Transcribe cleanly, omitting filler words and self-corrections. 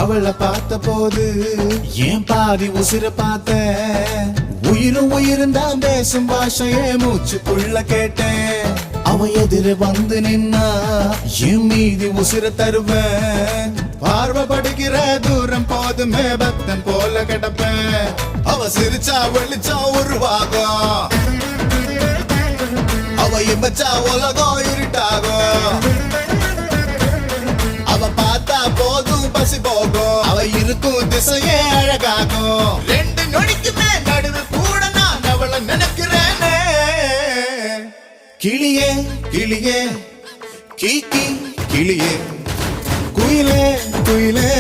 அவளை பார்த்த போது ஏன் பாதி உசிர பார்த்த உயிரும் உயிரும் தான் பேசும் பாஷையே மூச்சுக்குள்ள கேட்டேன் அவ எதிர வந்து நின்னா என் மீதி உசிர தருவேன் பார்வப்படுகிற தூரம் போதுமே பக்தன் போல கிடப்பேன் அவ சிரிச்சா வெளிச்சா உருவாகும் அவ இம்பச்சா உலகம் இருட்டாகும் அவ பார்த்தா போதும் பசி போகும் அவ இருக்கும் திசையே அழகாகும் ரெண்டு நொடிக்குமே நடுவு கூட நான் அவளை நினைக்கிறேனே கிளியே கிளியே கீ கீ கிளியே குயிலே குயிலே